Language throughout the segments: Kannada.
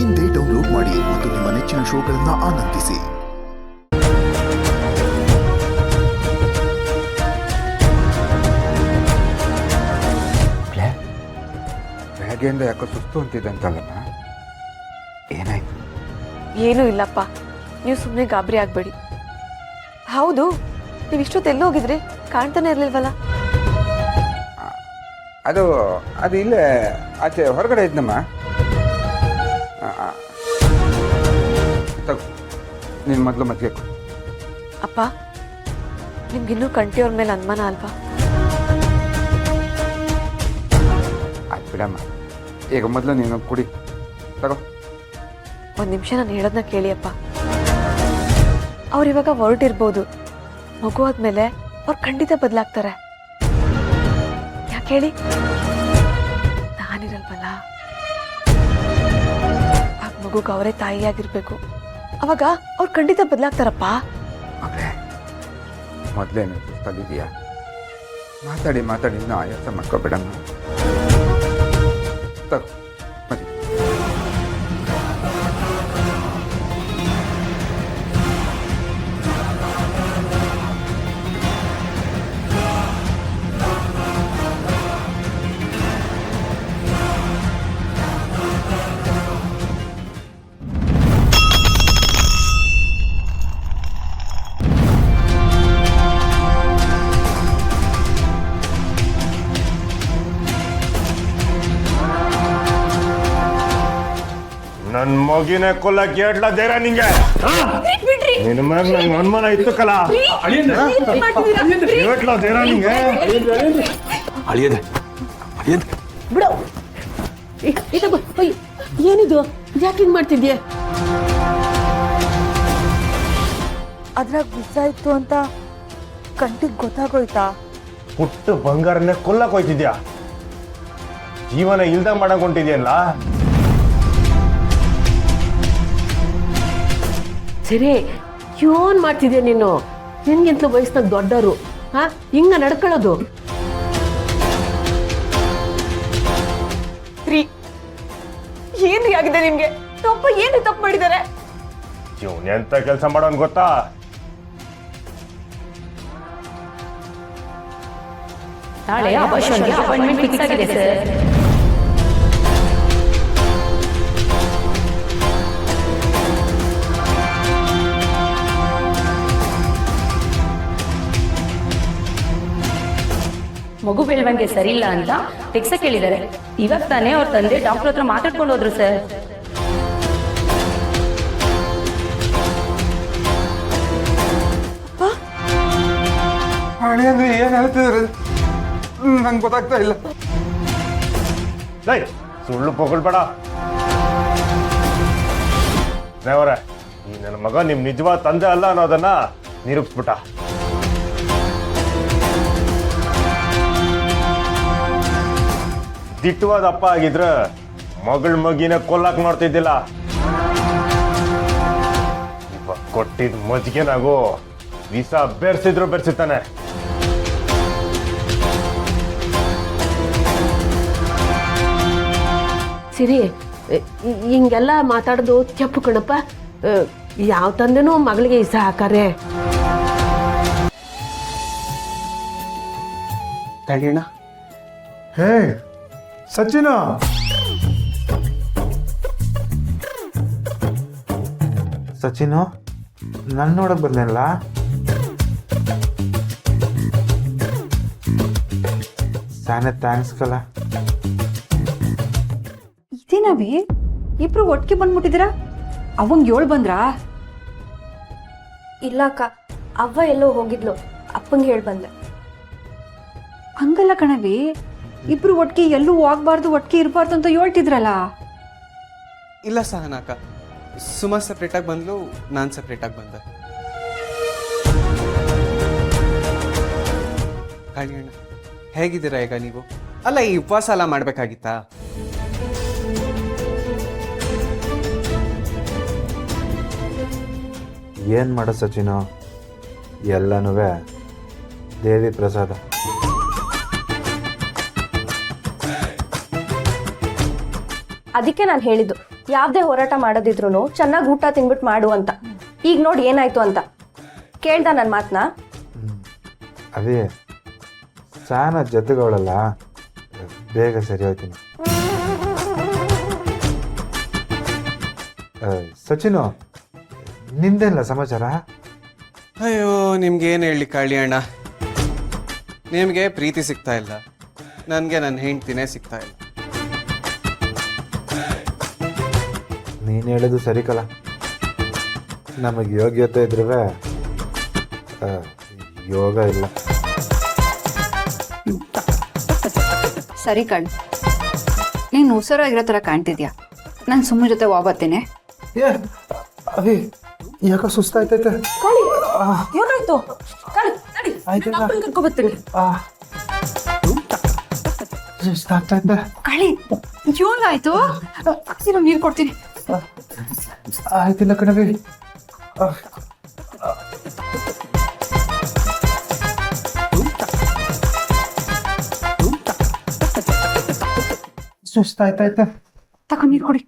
ಇಂದೇ ಡೌನ್ಲೋಡ್ ಮಾಡಿ ಮತ್ತು ನಿಮ್ಮ ನೆಚ್ಚಿನ ಶೋಗಳನ್ನು ಆನಂದಿಸಿ. ಬೆಳಗ್ಗೆಯಿಂದ ಯಾಕೋ ಸುಸ್ತು ಅಂತಿದ್ದಂತಲ್ಲಮ್ಮ, ಏನಾಯ್ತು? ಏನೂ ಇಲ್ಲಪ್ಪ, ನೀವು ಸುಮ್ಮನೆ ಗಾಬರಿ ಆಗಬೇಡಿ. ಹೌದು, ನೀವು ಇಷ್ಟೊತ್ತೆಲ್ಲ ಹೋಗಿದ್ರಿ? ಕಾಣ್ತಾನೆ ಇರಲಿಲ್ವಲ್ಲ? ಅದು ಇಲ್ಲೇ ಆಚೆ ಹೊರಗಡೆ ಇದ್ನಮ್ಮ. ತಗೋ, ನೀನು ಮೊದಲು ಮತ್ತಿಗೆ ಕೊಡು. ಅಪ್ಪ, ನಿಮ್ಗಿನ್ನೂ ಕಂಟಿಯವ್ರ ಮೇಲೆ ಅನುಮಾನ ಅಲ್ವಾ? ಆಯ್ತು ಬಿಡಮ್ಮ, ಈಗ ಮೊದಲು ನೀನು ಕುಡಿ. ತಗೋ. ಒಂದು ನಿಮಿಷ ನಾನು ಹೇಳೋದನ್ನ ಕೇಳಿ ಅಪ್ಪ. ಅವ್ರಿವಾಗ ಹೊರಟಿರ್ಬೋದು, ಮಗು ಆದ್ಮೇಲೆ ಅವ್ರು ಖಂಡಿತ ಬದಲಾಗ್ತಾರೆ. ಯಾಕೆ ಹೇಳಿ? ನಾನಿರಲ್ವಲ್ಲ, ಆ ಮಗುಗೆ ಅವರೇ ತಾಯಿಯಾಗಿರ್ಬೇಕು. ಅವಾಗ ಅವ್ರು ಖಂಡಿತ ಬದಲಾಗ್ತಾರಪ್ಪ. ಮಗಳೇ, ಮೊದಲೇನು ಸುಸ್ತಾಗಿದೆಯಾ? ಮಾತಾಡಿ ಮಾತಾಡಿ ಇನ್ನೂ ಆಯಾಸ ಮಾಡ್ಕೋಬೇಡಮ್ಮ. ತಗೋ ಮದಿ. ನನ್ ಮಗಿನ ಕೊಲ್ಲಕ್ಕೆ ಎಡ್ಲ ಧೈರ್ಯ ನಿಂಗೆ? ನಿನ್ನ ಮ್ಯಾಗ ನಂಗೆ ಅನುಮಾನ ಇತ್ತು ಕಲ. ಎಡ್ಲ ಧೈರ್ಯ ನಿಂಗೆ? ಬಿಡು. ಏನಿದು? ಯಾಕೆ ಹಿಂಗ್ ಮಾಡ್ತಿದ್ಯಾ? ಅದ್ರಾಗ ಬಿಸಾಯ್ತು ಅಂತ ಕಂಟಿಗೆ ಗೊತ್ತಾಗೋಯ್ತಾ? ಪುಟ್ಟು ಬಂಗಾರನೇ ಕೊಲ್ಲಕ್ ಹೋಯ್ತಿದ್ಯಾ? ಜೀವನ ಇಲ್ದ ಮಾಡಕ್ ಹೊಂಟಿದ್ಯಲ್ಲ? ಸರಿ, ಏನ್ ಮಾಡ್ತಿದ್ಯಾ ನೀನು? ನಿನ್ಗಿಂತಲೂ ವಯಸ್ಸಿನಾಗ ದೊಡ್ಡವರು, ಹಿಂಗ ನಡ್ಕೊಳ್ಳೋದು? ಏನ್ರಿ ಆಗಿದೆ ನಿಮ್ಗೆ? ತಪ್ಪ ಏನ್ರಿ ತಪ್ಪು ಮಾಡಿದ್ದಾರೆ? ಇವನ್ ಎಂತ ಕೆಲಸ ಮಾಡೋನ್ ಗೊತ್ತಾ? ನಾಳೆ ಅಪಾಯಿಂಟ್ಮೆಂಟ್ ಫಿಕ್ಸ್ ಆಗಿದೆ ಸರ್. ಮಗು ಬೆಳವಣಿಗೆ ಸರಿ ಇಲ್ಲ ಅಂತ ಟೆಕ್ಸ ಕೇಳಿದ್ದಾರೆ. ಇವಾಗ ತಾನೇ ಅವ್ರ ತಂದೆ ಡಾಕ್ಟರ್ ಹತ್ರ ಮಾತಾಡ್ಕೊಂಡು ಹೋದ್ರು ಸರ್. ಹಣೆ ಅಂದ್ರೆ ಏನ್ ಹೇಳ್ತಿದ್ರೆ ನಂಗೆ ಗೊತ್ತಾಗ್ತಾ ಇಲ್ಲ. ಸುಳ್ಳು ಪೊಗಳ್ಬೇಡ ದೇವರೇ. ಈ ನನ್ನ ಮಗ ನಿಮ್ ನಿಜವಾದ ತಂದೆ ಅಲ್ಲ ಅನ್ನೋದನ್ನ ನಿರೂಪಿಸ್ಬಿಟ್ಟ. ದಿಟ್ಟವಾದ ಅಪ್ಪ ಆಗಿದ್ರ ಮಗಿನ ಕೊಲ್ಲಾಕ್ ನೋಡ್ತಿದ್ದಿಲ್ಲ. ಇವಾಗ ಕೊಟ್ಟಿದ್ ಮಜ್ಗೆನಾಗು ವಿಷ ಬೆರ್ಸಿದ್ರು ಬೆರ್ಸಿತಾನೆ. ಸಿರಿ, ಹಿಂಗೆಲ್ಲ ಮಾತಾಡೋದು ತಪ್ಪು ಕಣಪ್ಪ. ಯಾವ ತಂದೆನೂ ಮಗಳಿಗೆ ಇಷ್ಟ ಹಾಕಾರೆ. ತಡಿಯಣ್ಣ. ಹೇ ಸಚಿನ, ಸಚಿನು ನನ್ನ ನೋಡಕ್ ಬಂದೇನಲ್ಲ? ಸಾನೆ ಥ್ಯಾಂಕ್ಸ್ ಕಲ. ಇದೇನವಿ, ಇಬ್ರು ಒಟ್ಟಿಗೆ ಬಂದ್ಬಿಟ್ಟಿದ್ದೀರಾ? ಅವಂಗೆ ಏಳು ಬಂದ್ರಾ? ಇಲ್ಲ ಅಕ್ಕ, ಅವ್ವ ಎಲ್ಲೋ ಹೋಗಿದ್ಲು, ಅಪ್ಪಂಗೆ ಹೇಳಿ ಬಂದೆ. ಹಂಗಲ್ಲ ಕಣವಿ, ಇಬ್ರು ಒಟ್ಟಿಗೆ ಎಲ್ಲೂ ಹೋಗ್ಬಾರ್ದು, ಒಟ್ಟಿಗೆ ಇರಬಾರ್ದು ಅಂತ ಹೇಳ್ತಿದ್ರಲ್ಲ. ಇಲ್ಲ ಸಹನ ಅಕ್ಕ, ಸುಮಾ ಸಪ್ರೇಟಾಗಿ ಬಂದ್ಲು, ನಾನು ಸಪ್ರೇಟಾಗಿ ಬಂದೆ. ಕಾಳಿಯಣ್ಣ, ಹೇಗಿದ್ದೀರಾ ಈಗ ನೀವು? ಅಲ್ಲ, ಈ ಉಪವಾಸ ಎಲ್ಲ ಮಾಡಬೇಕಾಗಿತ್ತಾ? ಏನು ಮಾಡೋ ಸಚಿನು, ಎಲ್ಲನೂ ದೇವಿ ಪ್ರಸಾದ. ಅದಕ್ಕೆ ನಾನು ಹೇಳಿದ್ದು ಯಾವುದೇ ಹೋರಾಟ ಮಾಡೋದಿದ್ರು ಚೆನ್ನಾಗಿ ಊಟ ತಿನ್ಬಿಟ್ಟು ಮಾಡು ಅಂತ. ಈಗ ನೋಡಿ ಏನಾಯ್ತು ಅಂತ. ಕೇಳ್ದ ನನ್ನ ಮಾತನ್ನ? ಅದೇ ಸಾನ ಜೊತೆಗಳಲ್ಲ, ಬೇಗ ಸರಿ ಹೋಯ್ತೀನಿ. ಸಚಿನು, ನಿಂದೇನಿಲ್ಲ ಸಮಾಚಾರ? ಅಯ್ಯೋ, ನಿಮ್ಗೇನು ಹೇಳಿ ಕಾಳಿ ಅಣ್ಣ, ನಿಮಗೆ ಪ್ರೀತಿ ಸಿಗ್ತಾ ಇಲ್ಲ, ನನಗೆ ನನ್ನ ಹೆಂಡ್ತಿನೇ ಸಿಗ್ತಾ ಇಲ್ಲ. ನೀನು ಹೇಳೋದು ಸರಿ ಕಲ. ನಮಗೆ ಯೋಗ್ಯತೆ ಇದ್ರೆ ಯೋಗ ಇಲ್ಲ. ಸರಿ ಕಣ್, ನೀನು ಹುಷಾರಾಗಿರೋ ಥರ ಕಾಣ್ತಿದ್ಯಾ. ನಾನು ಸುಮ್ಮನೆ ಜೊತೆ ಹೋಗ್ಬರ್ತೇನೆ. ಅವಿ ಯಾಕೋ ಸುಸ್ತಾಯ್ತೈತೆ. ಏನಾಯ್ತು? ಕರ್ಕೊಬರ್ತೀನಿ. ಸುಸ್ತಾಗ್ತೈತೆ. ಕಳಿ ಏನಾಯ್ತು? ನೀರು ಕೊಡ್ತೀನಿ. ಆಯ್ತಿಲ್ಲ ಕಣವಿ. ಸುಸ್ತಾಯ್ತೈತೆ. ತಗೊಂಡು ನೀರು ಕೊಡಿ.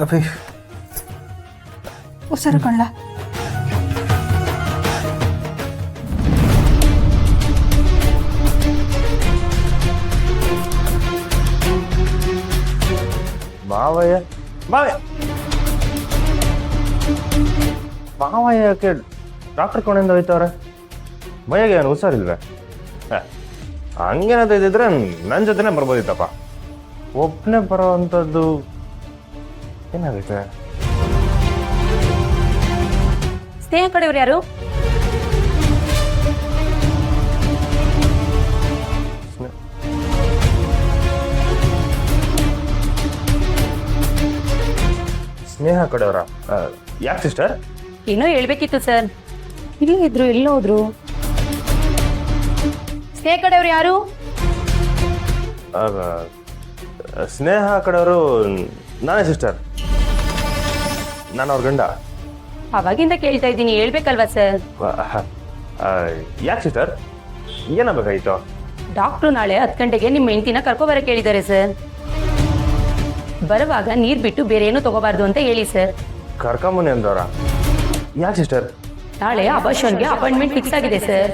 ಅಭಿ ಹುಷಾರು ಕಣ್ಲ. ಮಾವಯ್ಯ ಮಾವಯ್ಯ ಮಾವಯ್ಯ ಯಾಕೆ ಡಾಕ್ಟರ್ ಕಡೆಯಿಂದ ಹೋಯ್ತವ್ರೆ? ಮೈಯಾಗೆ ಏನು ಹುಷಾರಿಲ್ವೇ? ಹಂಗೇನಾದ್ರು ಇದ್ದಿದ್ರೆ ನನ್ನ ಜೊತೆನೇ ಬರ್ಬೋದಿತ್ತಪ್ಪ. ಒಬ್ಬನೇ ಬರೋ ಅಂಥದ್ದು ಏನಾಗೈತೆ? ಸ್ನೇಹ ಕಡೆಯವ್ರು ಯಾರು? ಸ್ನೇಹ ಕಡೆಯವರ? ಯಾಕೆ ಸಿಸ್ಟರ್? ಏನೋ ಹೇಳ್ಬೇಕಿತ್ತು ಸರ್. ಇಲ್ಲೇ ಇದ್ರು, ಎಲ್ಲ ಹೋದ್ರು? ಸ್ನೇಹ ಕಡೆಯವ್ರು ಯಾರು? ಸ್ನೇಹ ಕಡೆಯವರು ನಾನೇ ಸಿಸ್ಟರ್. ನಾನು ಅವ್ರ ಗಂಡ. ಅವಾಗಿಂದ ಕೇಳ್ತಾ ಇದ್ದೀನಿ, ಹೇಳ್ಬೇಕಲ್ವಾ ಸರ್? ಯಾಕೆ ಸಿಸ್ಟರ್, ಏನಾಗಬೇಕಾಗಿತ್ತು? ಡಾಕ್ಟ್ರು ನಾಳೆ 10 ಗಂಟೆಗೆ ನಿಮ್ಮ ಹೆಂಡತಿನ ಕರ್ಕೊಬರಕ್ಕೆ ಹೇಳಿದ್ದಾರೆ ಸರ್. ಬರುವಾಗ ನೀರು ಬಿಟ್ಟು ಬೇರೆ ಏನು ತಗೋಬಾರ್ದು ಅಂತ ಹೇಳಿ ಸರ್. ಕರ್ಕೊಂಬನ್ನಿ ಅಂದವ್ರ? ಯಾಕೆ ಸಿಸ್ಟರ್? ನಾಳೆ ಅಬಾಷನ್ಗೆ ಅಪಾಯಿಂಟ್ಮೆಂಟ್ ಫಿಕ್ಸ್ ಆಗಿದೆ ಸರ್.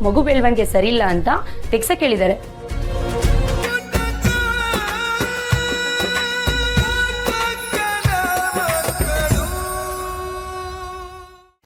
ಮಗು ಬೆಳವಣಿಗೆ ಸರಿ ಇಲ್ಲ ಅಂತ ತೆಗ್ಸಕ್ಕೆ ಹೇಳಿದ್ದಾರೆ.